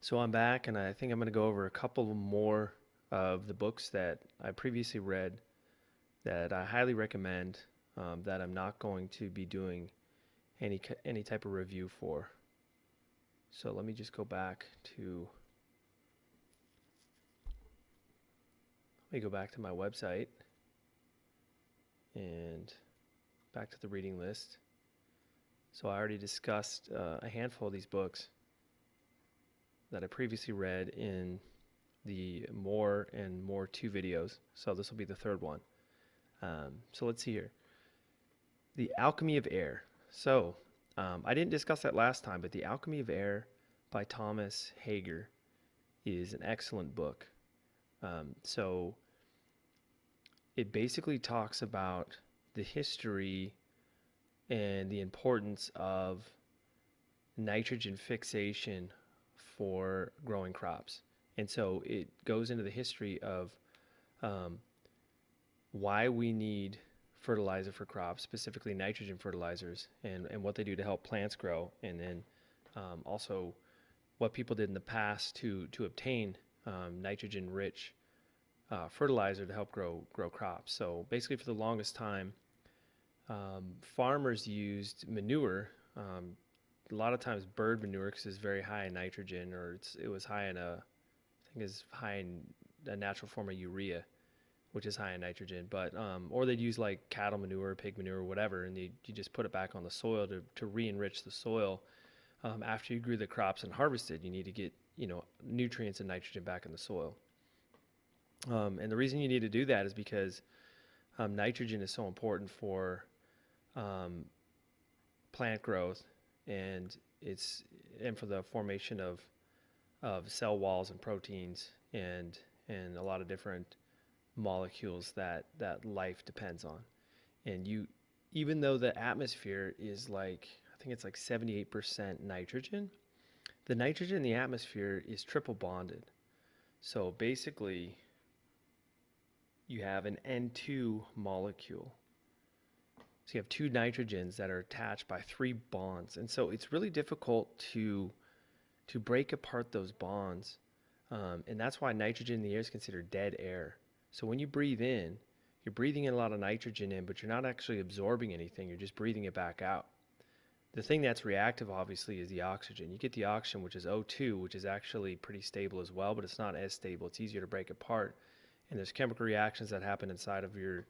So I'm back, and I think I'm going to go over a couple more of the books that I previously read that I highly recommend, that I'm not going to be doing any type of review for. So let me just go back to my website and back to the reading list. So I already discussed a handful of these books that I previously read in the More and More 2 videos. So this will be the third one. So let's see here. The Alchemy of Air. So I didn't discuss that last time, but The Alchemy of Air by Thomas Hager is an excellent book. So it basically talks about the history and the importance of nitrogen fixation for growing crops. And so it goes into the history of um, why we need fertilizer for crops, specifically nitrogen fertilizers, and what they do to help plants grow, and then also what people did in the past to obtain nitrogen rich fertilizer to help grow crops. So basically, for the longest time, farmers used manure. A lot of times, bird manure, because it's very high in nitrogen, or it was high in I think it's high in a natural form of urea, which is high in nitrogen. But or they'd use like cattle manure, pig manure, or whatever, and you just put it back on the soil to re-enrich the soil. After you grew the crops and harvested, you need to get nutrients and nitrogen back in the soil. And the reason you need to do that is because nitrogen is so important for um, plant growth, and it's and for the formation of cell walls and proteins and a lot of different molecules that life depends on. And even though the atmosphere is like, I think it's like 78% nitrogen, the nitrogen in the atmosphere is triple bonded. So basically, you have an N2 molecule. So you have two nitrogens that are attached by three bonds. And so it's really difficult to break apart those bonds. And that's why nitrogen in the air is considered dead air. So when you breathe in, you're breathing in a lot of nitrogen in, but you're not actually absorbing anything. You're just breathing it back out. The thing that's reactive, obviously, is the oxygen. You get the oxygen, which is O2, which is actually pretty stable as well, but it's not as stable. It's easier to break apart. And there's chemical reactions that happen inside of your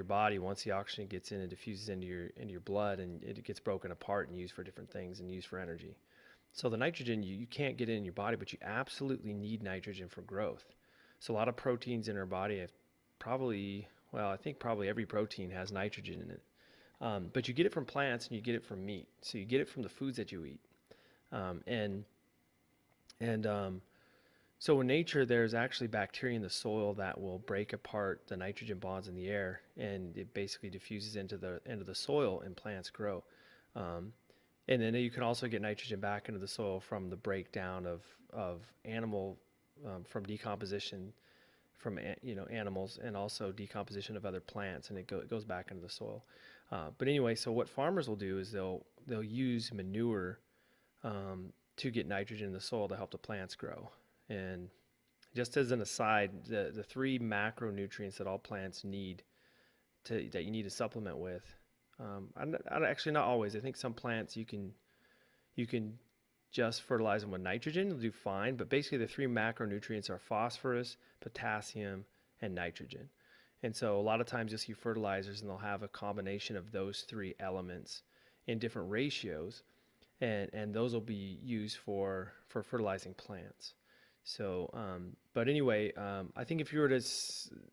body once the oxygen gets in and diffuses into your blood, and it gets broken apart and used for different things and used for energy. So the nitrogen, you can't get it in your body, but you absolutely need nitrogen for growth. So a lot of proteins in our body have I think probably every protein has nitrogen in it. But you get it from plants and you get it from meat. So you get it from the foods that you eat. Um, and and So in nature, there's actually bacteria in the soil that will break apart the nitrogen bonds in the air, and it basically diffuses into the soil, and plants grow. Um, and then you can also get nitrogen back into the soil from the breakdown of animal, from decomposition from animals, and also decomposition of other plants, and it goes back into the soil. But anyway, so what farmers will do is they'll use manure to get nitrogen in the soil to help the plants grow. And just as an aside, the three macronutrients that all plants need that you need to supplement with. I'm actually not always. I think some plants you can just fertilize them with nitrogen, they'll do fine. But basically, the three macronutrients are phosphorus, potassium, and nitrogen. And so a lot of times you'll see fertilizers and they'll have a combination of those three elements in different ratios, and those will be used for fertilizing plants. So, but anyway, I think if you were to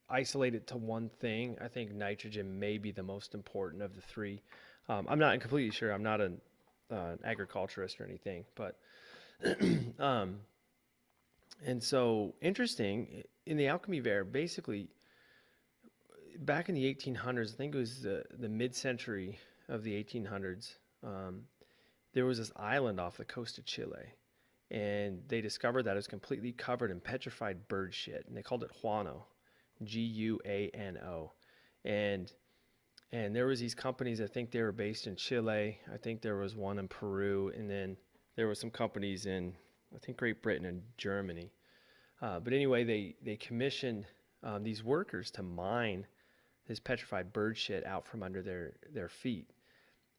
isolate it to one thing, I think nitrogen may be the most important of the three. I'm not completely sure. I'm not an agriculturist or anything, but um, and so interesting in the alchemy of air. Basically, back in the 1800s, I think it was the mid-century of the 1800s. There was this island off the coast of Chile, and they discovered that it was completely covered in petrified bird shit, and they called it Guano, Guano, and there was these companies. I think they were based in Chile. I think there was one in Peru, and then there were some companies in I think Great Britain and Germany. But anyway, they commissioned these workers to mine this petrified bird shit out from under their feet,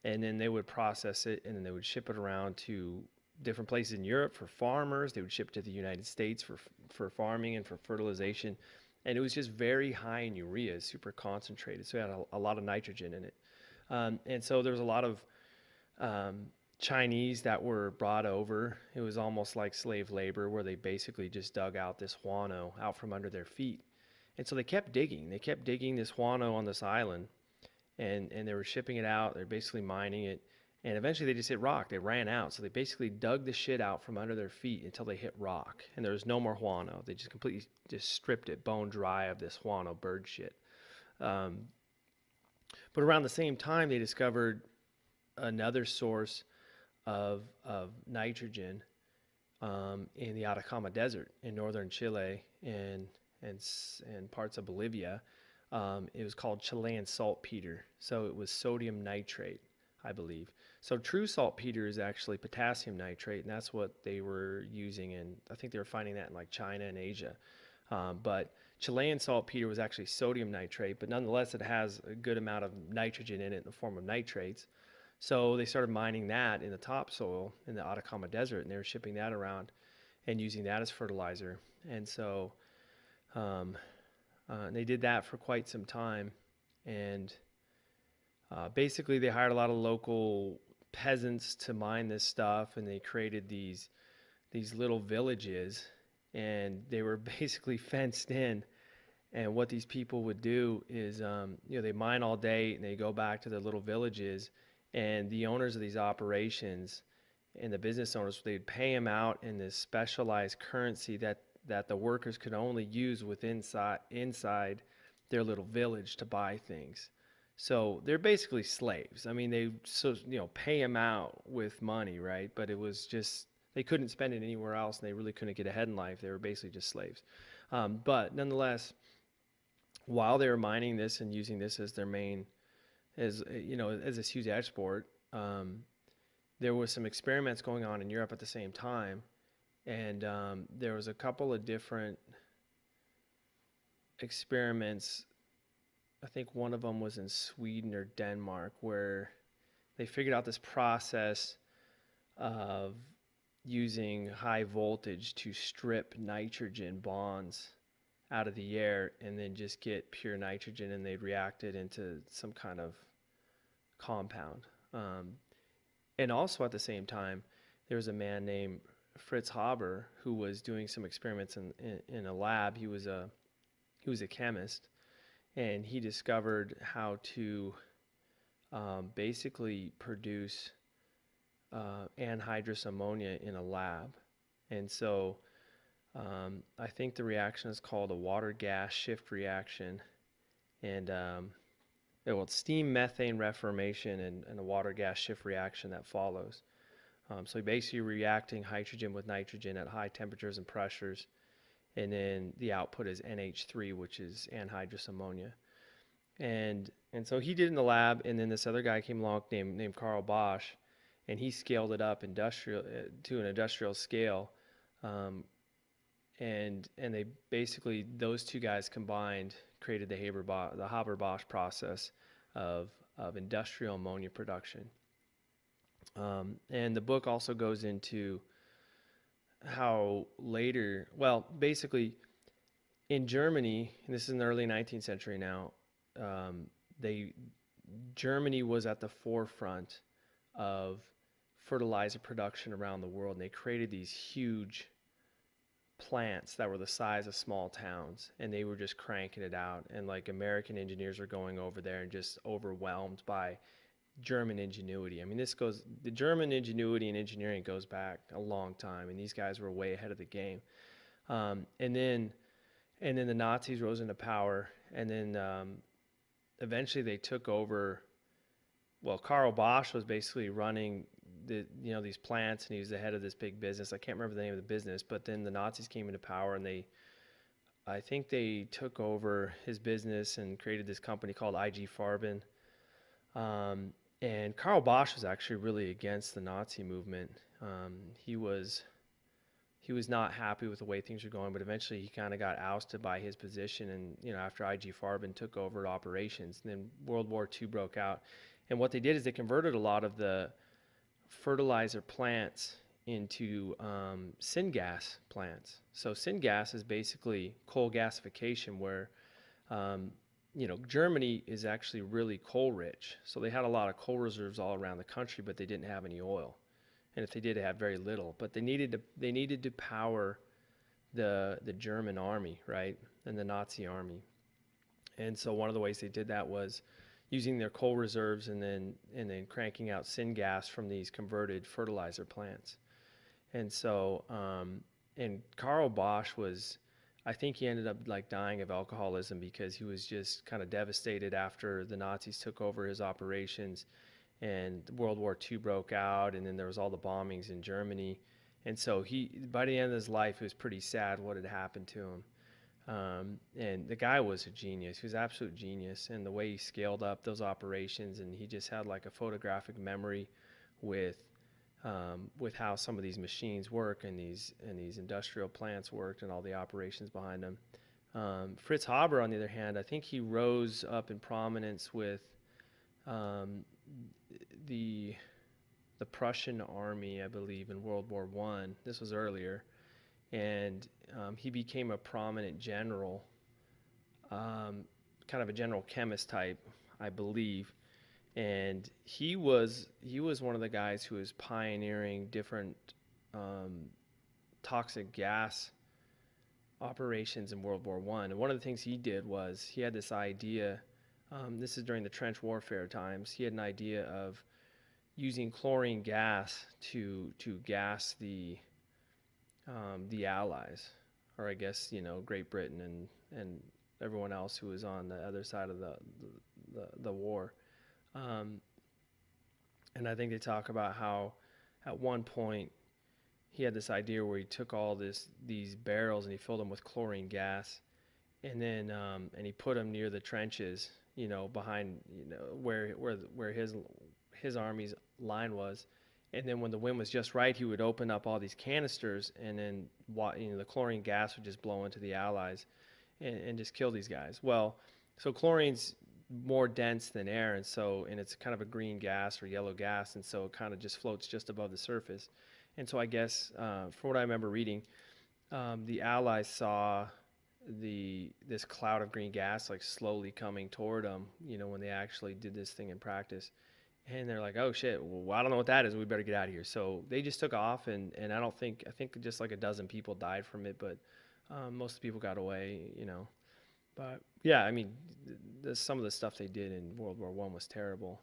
and then they would process it, and then they would ship it around to different places in Europe for farmers. They would ship it to the United States for farming and for fertilization, and it was just very high in urea, super concentrated, so it had a lot of nitrogen in it. And so there was a lot of Chinese that were brought over. It was almost like slave labor, where they basically just dug out this guano out from under their feet. And so they kept digging. They kept digging this guano on this island, and they were shipping it out. They're basically mining it. And eventually they just hit rock. They ran out. So they basically dug the shit out from under their feet until they hit rock. And there was no more guano. They just completely just stripped it bone dry of this guano bird shit. But around the same time, they discovered another source of nitrogen in the Atacama Desert in northern Chile and parts of Bolivia. It was called Chilean saltpeter. So it was sodium nitrate, I believe. So true saltpeter is actually potassium nitrate, and that's what they were using. And I think they were finding that in like China and Asia. But Chilean saltpeter was actually sodium nitrate, but nonetheless, it has a good amount of nitrogen in it in the form of nitrates. So they started mining that in the topsoil in the Atacama Desert, and they were shipping that around and using that as fertilizer. And so they did that for quite some time. And basically, they hired a lot of local peasants to mine this stuff, and they created these little villages, and they were basically fenced in. And what these people would do is, they mine all day, and they go back to their little villages, and the owners of these operations and the business owners, they'd pay them out in this specialized currency that the workers could only use inside their little village to buy things. So they're basically slaves. I mean, they pay them out with money, right? But it was just, they couldn't spend it anywhere else, and they really couldn't get ahead in life. They were basically just slaves. But nonetheless, while they were mining this and using this as their main, as this huge export, there was some experiments going on in Europe at the same time, and there was a couple of different experiments. I think one of them was in Sweden or Denmark, where they figured out this process of using high voltage to strip nitrogen bonds out of the air and then just get pure nitrogen, and they'd react it into some kind of compound. And also at the same time, there was a man named Fritz Haber who was doing some experiments in a lab. He was a chemist, and he discovered how to basically produce anhydrous ammonia in a lab. And so I think the reaction is called a water gas shift reaction, and it's steam methane reformation and a water gas shift reaction that follows. So basically reacting hydrogen with nitrogen at high temperatures and pressures, and then the output is NH3, which is anhydrous ammonia. And so he did in the lab, and then this other guy came along named Carl Bosch, and he scaled it up to an industrial scale. And they basically, those two guys combined, created the Haber-Bosch process of industrial ammonia production. And the book also goes into how later, basically in Germany, and this is in the early 19th century now, Germany was at the forefront of fertilizer production around the world, and they created these huge plants that were the size of small towns, and they were just cranking it out, and like American engineers are going over there and just overwhelmed by German ingenuity. I mean, the German ingenuity and engineering goes back a long time, and these guys were way ahead of the game. And then the Nazis rose into power, and then eventually they took over. Well, Carl Bosch was basically running these plants, and he was the head of this big business. I can't remember the name of the business, but then the Nazis came into power, and I think they took over his business and created this company called IG Farben. And Carl Bosch was actually really against the Nazi movement. He was he was not happy with the way things were going, but eventually he kind of got ousted by his position. And, after IG Farben took over operations, and then World War II broke out. And what they did is they converted a lot of the fertilizer plants into syngas plants. So syngas is basically coal gasification, where Germany is actually really coal rich. So they had a lot of coal reserves all around the country, but they didn't have any oil. And if they did, they had very little. But they needed to power the German army, right, and the Nazi army. And so one of the ways they did that was using their coal reserves and then cranking out syngas from these converted fertilizer plants. And so and Karl Bosch was, I think he ended up like dying of alcoholism because he was just kind of devastated after the Nazis took over his operations, and World War II broke out, and then there was all the bombings in Germany. And so by the end of his life, it was pretty sad what had happened to him. And the guy was a genius. He was an absolute genius. And the way he scaled up those operations, and he just had like a photographic memory with how some of these machines work and these industrial plants worked and all the operations behind them. Fritz Haber, on the other hand, I think he rose up in prominence with the Prussian army, I believe, in World War I. This was earlier. And he became a prominent general, kind of a general chemist type, I believe. And he was one of the guys who was pioneering different toxic gas operations in World War I. And one of the things he did was he had this idea. This is during the trench warfare times. He had an idea of using chlorine gas to gas the Allies, or I guess Great Britain and everyone else who was on the other side of the war. And I think they talk about how at one point he had this idea where he took all these barrels and he filled them with chlorine gas, and then and he put them near the trenches, behind where his army's line was. And then when the wind was just right, he would open up all these canisters, and then the chlorine gas would just blow into the Allies and just kill these guys. Well, so chlorine's more dense than air, and it's kind of a green gas or yellow gas, and so it kind of just floats just above the surface. And so I guess, from what I remember reading, the Allies saw this cloud of green gas like slowly coming toward them, when they actually did this thing in practice. And they're like, oh shit, well, I don't know what that is. We better get out of here. So they just took off, and I think just like a dozen people died from it, but most of the people got away, But yeah, I mean, some of the stuff they did in World War I was terrible.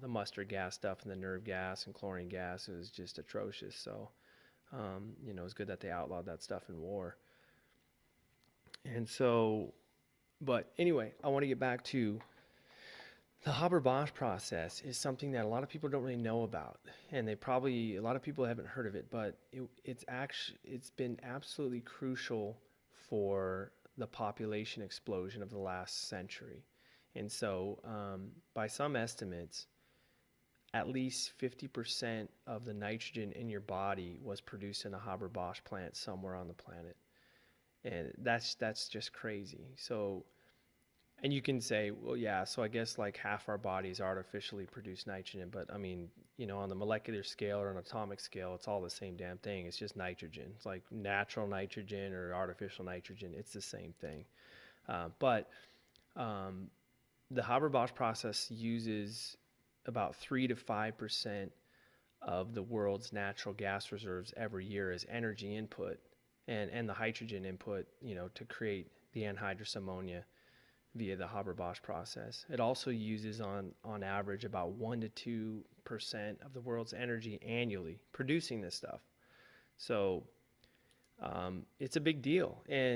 The mustard gas stuff and the nerve gas and chlorine gas, it was just atrocious. So, it was good that they outlawed that stuff in war. And so, but anyway, I want to get back to the Haber-Bosch process is something that a lot of people don't really know about, and a lot of people haven't heard of it, but it's been absolutely crucial for the population explosion of the last century. And so, by some estimates, at least 50% of the nitrogen in your body was produced in a Haber-Bosch plant somewhere on the planet. And that's just crazy. So, and you can say, well, yeah, so I guess like half our bodies artificially produce nitrogen, but I mean, on the molecular scale or an atomic scale, it's all the same damn thing. It's just nitrogen. It's like natural nitrogen or artificial nitrogen. It's the same thing. But the Haber-Bosch process uses about 3 to 5% of the world's natural gas reserves every year as energy input, and the hydrogen input, to create the anhydrous ammonia via the Haber-Bosch process. It also uses on average about 1 to 2% of the world's energy annually producing this stuff. So it's a big deal. And